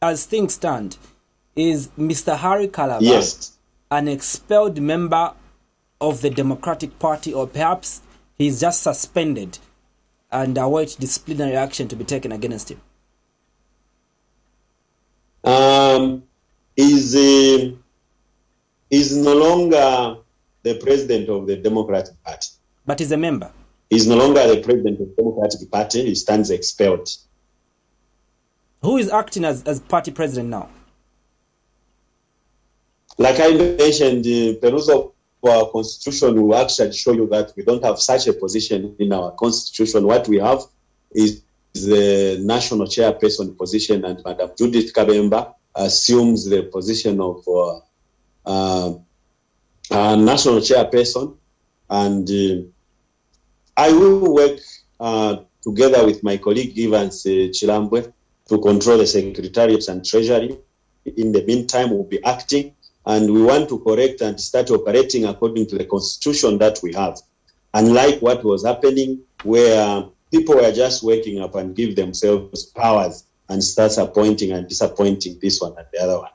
as things stand, is Mr. Haary Kalaba yes, an expelled member of the Democratic Party, or perhaps he's just suspended and await disciplinary action to be taken against him? Is no longer the president of the Democratic Party. But he's a member. He's no longer the president of the Democratic Party. He stands expelled. Who is acting as party president now? Like I mentioned, the peruse of our constitution will actually show you that we don't have such a position in our constitution. What we have is the national chairperson position, and Madam Judith Kabemba assumes the position of national chairperson, and I will work together with my colleague Evans Chilambwe to control the secretariats and treasury. In the meantime, we'll be acting, and we want to correct and start operating according to the constitution that we have. Unlike what was happening, where people were just waking up and give themselves powers and start appointing and disappointing this one and the other one.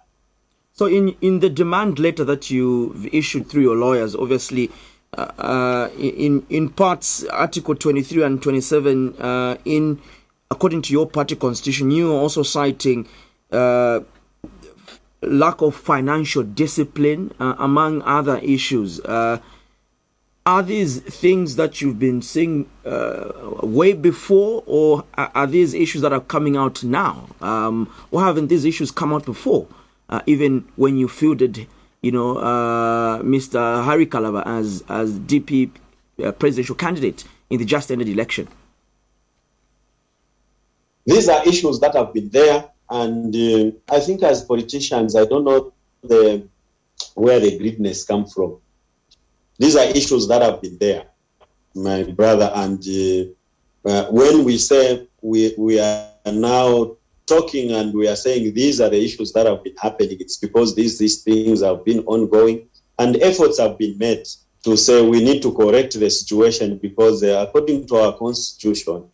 So in the demand letter that you've issued through your lawyers, obviously, in parts, Article 23 and 27, according to your party constitution, you are also citing lack of financial discipline, among other issues. Are these things that you've been seeing way before, or are these issues that are coming out now? Or haven't these issues come out before, even when you fielded, Mr. Haary Kalaba as DP presidential candidate in the just ended election? These are issues that have been there, and I think as politicians, I don't know where the greediness comes from. These are issues that have been there, my brother, and when we say we are now talking and we are saying these are the issues that have been happening, it's because these things have been ongoing, and efforts have been made to say we need to correct the situation, because according to our constitution,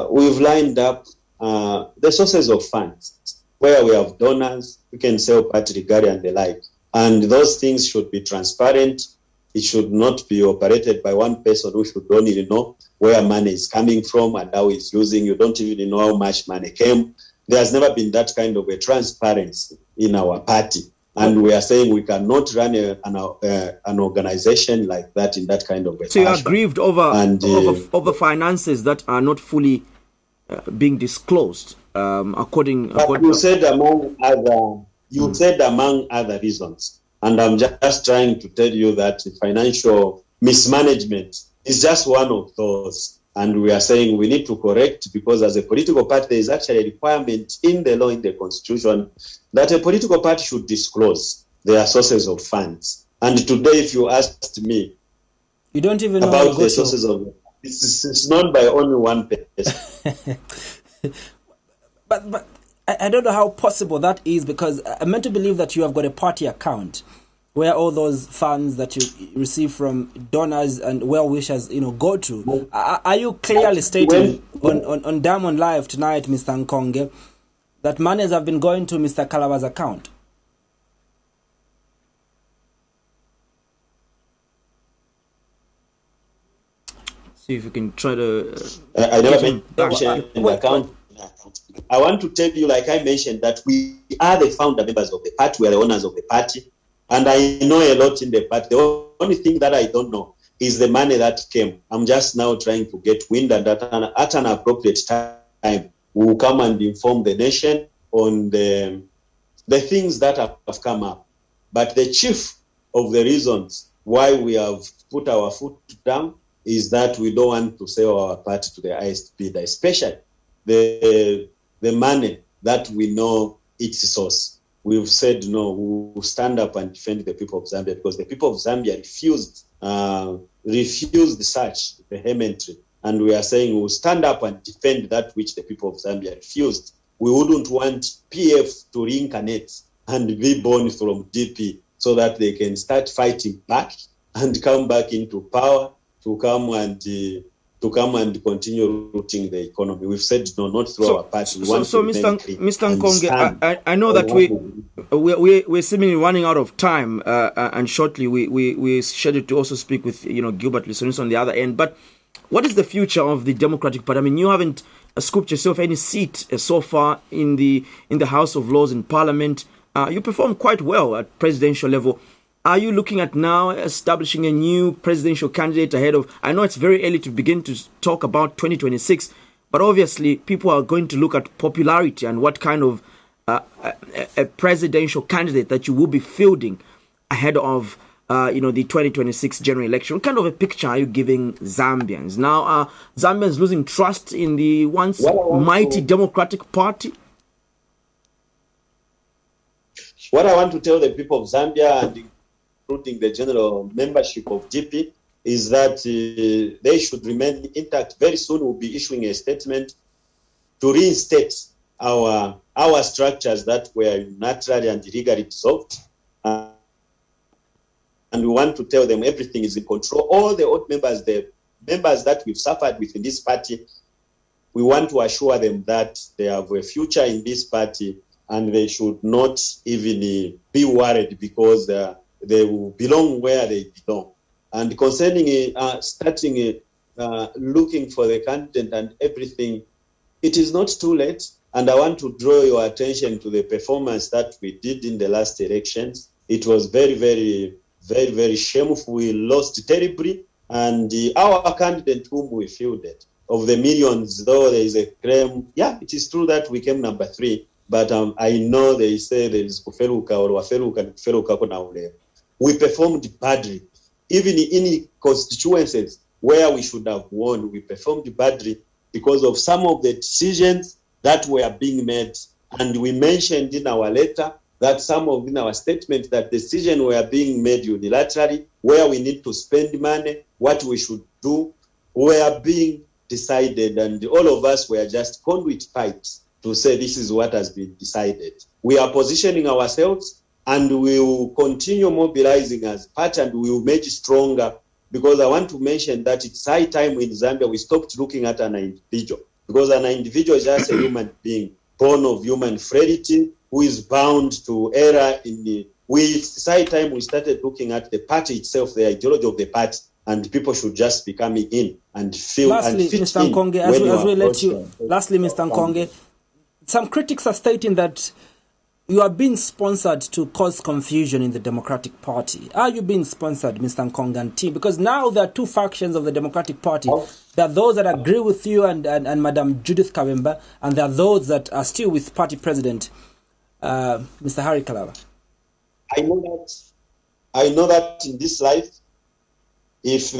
we've lined up the sources of funds where we have donors, we can sell party regard and the like, and those things should be transparent. It should not be operated by one person who should only know where money is coming from and how it's using. You don't even know how much money came. There has never been that kind of a transparency in our party. And we are saying we cannot run an organization like that in that kind of a So you are fashion. grieved over finances that are not fully being disclosed, according you said among other reasons. And I'm just trying to tell you that financial mismanagement is just one of those. And we are saying we need to correct, because as a political party, there is actually a requirement in the law, in the constitution, that a political party should disclose their sources of funds. And today, if you asked me, you don't even know about the sources of it's not by only one person. But I don't know how possible that is, because I'm meant to believe that you have got a party account where all those funds that you receive from donors and well-wishers, go to. Are you clearly stating on Diamond Live tonight, Mr. Nkonge, that monies have been going to Mr. Kalaba's account? See if you can try to... I never mentioned the account. I want to tell you, like I mentioned, that we are the founder members of the party. We are the owners of the party. And I know a lot in the party. The only thing that I don't know is the money that came. I'm just now trying to get wind, and at an appropriate time, we will come and inform the nation on the things that have come up. But the chief of the reasons why we have put our foot down is that we don't want to sell our party to the highest bidder, especially the money that we know its source. We've said no, we will stand up and defend the people of Zambia, because the people of Zambia refused such vehemently. And we are saying we will stand up and defend that which the people of Zambia refused. We wouldn't want PF to reincarnate and be born from DP so that they can start fighting back and come back into power to come and to come and continue rooting the economy. We've said no, not through our party. We want so to Mr. Nkonge, I know that we're seemingly running out of time, and shortly we're scheduled to also speak with Gilbert Lissonis on the other end. But what is the future of the Democratic Party? I mean, you haven't scooped yourself any seat so far in the House of Lords in Parliament. You performed quite well at presidential level. Are you looking at now establishing a new presidential candidate ahead of... I know it's very early to begin to talk about 2026, but obviously people are going to look at popularity and what kind of a presidential candidate that you will be fielding ahead of the 2026 general election. What kind of a picture are you giving Zambians? Now, Zambians losing trust in the once mighty Democratic Party? What I want to tell the people of Zambia, and including the general membership of GP, is that they should remain intact. Very soon we'll be issuing a statement to reinstate our structures that were naturally and illegally dissolved. And we want to tell them everything is in control. All the old members, the members that we've suffered with in this party, we want to assure them that they have a future in this party and they should not even be worried because they will belong where they belong. And concerning starting looking for the content and everything, it is not too late. And I want to draw your attention to the performance that we did in the last elections. It was very, very, very, very shameful. We lost terribly. And our candidate whom we fielded, of the millions, though there is a claim, yeah, it is true that we came number 3. But I know they say there is kuferuka or waferuka kuferuka kuna ule. We performed badly. Even in constituencies where we should have won, we performed badly because of some of the decisions that were being made. And we mentioned in our letter that in our statement that decisions were being made unilaterally, where we need to spend money, what we should do, were being decided. And all of us were just conduit pipes to say this is what has been decided. We are positioning ourselves and we will continue mobilizing as part and we will make it stronger, because I want to mention that it's high time in Zambia we stopped looking at an individual, because an individual is just a human being born of human frailty who is bound to error it's high time we started looking at the party itself, the ideology of the party, and people should just be coming in and feel lastly, and fit Mr. Nkonge, lastly, Mr. Nkonge, some critics are stating that you are being sponsored to cause confusion in the Democratic Party. Are you being sponsored, Mr. Nkonge and team? Because now there are two factions of the Democratic Party. There are those that agree with you and Madam Judith Kawemba, and there are those that are still with Party President Mr. Haary Kalaba. I know that in this life, if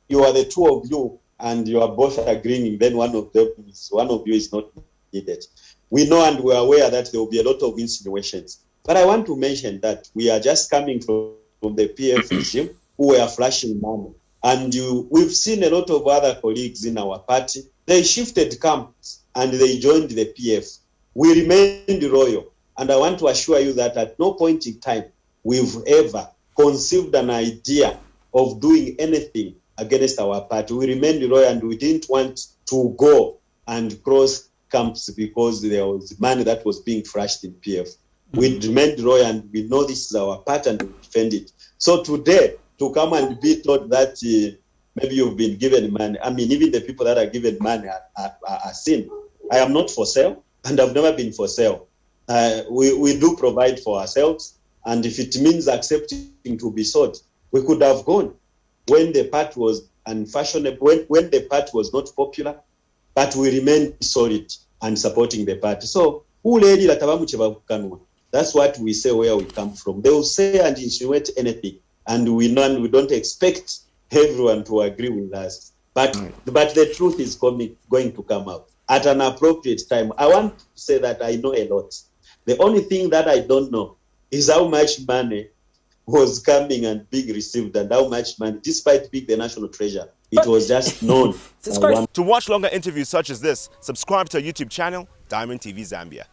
you are the two of you and you are both agreeing, then one of you is not needed. We know and we are aware that there will be a lot of insinuations. But I want to mention that we are just coming from the PF regime who were flashing money. And we've seen a lot of other colleagues in our party. They shifted camps and they joined the PF. We remained loyal. And I want to assure you that at no point in time we've ever conceived an idea of doing anything against our party. We remained loyal and we didn't want to go and cross camps because there was money that was being flashed in PF. We remained loyal and we know this is our part and we defend it. So today, to come and be told that maybe you've been given money, I mean, even the people that are given money are seen. I am not for sale and I've never been for sale. We do provide for ourselves, and if it means accepting to be sold, we could have gone when the party was unfashionable, when the party was not popular, but we remain solid and supporting the party. So, that's what we say where we come from. They will say and insinuate anything, and we don't expect everyone to agree with us. But the truth is going to come out at an appropriate time. I want to say that I know a lot. The only thing that I don't know is how much money was coming and being received, and how much money, despite being the national treasure, it was just known. To watch longer interviews such as this, subscribe to our YouTube channel, Diamond TV Zambia.